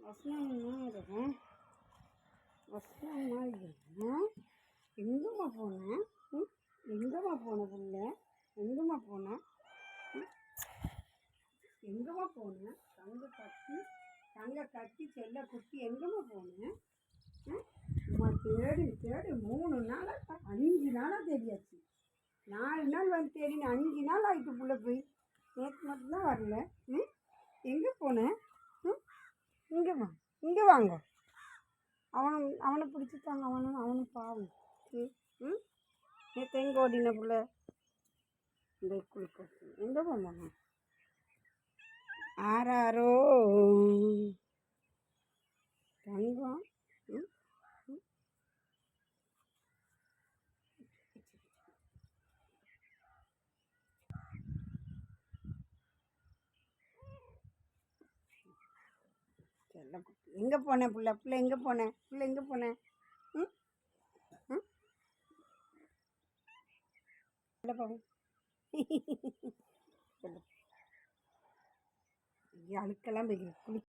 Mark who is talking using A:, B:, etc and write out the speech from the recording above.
A: வசனமாக இருக்கும். வசனமாக இருக்கும். எங்கம்மா போனேன்? எங்கம்மா போன புள்ள? எங்கம்மா போனேன்? எங்கம்மா போனேன்? தங்க கட்டி செல்ல குட்டி எங்கம்மா போனேன்? அம்மா தேடி தேடி 3 நாளாக 5 நாளாக தேடியாச்சு. 4 நாள் வந்து தேடி 5 நாள் ஆகிட்டு புள்ள போய். நேற்று மட்டும்தான் வரல. எங்கே போனேன்? இங்கே வா, இங்கே வாங்க. அவனை பிடிச்சிட்டாங்க. அவனும் பாவம். நேற்று எங்கே ஓடின புள்ள? இந்த குளிக்க எங்கே போனேன்? ஆறாரோ தங்கம். எங்கே போனேன் புள்ள? புள்ள எங்கே போனேன்? புள்ள எங்கே போனேன்? பாவம். அழுக்கெல்லாம் போய் குளி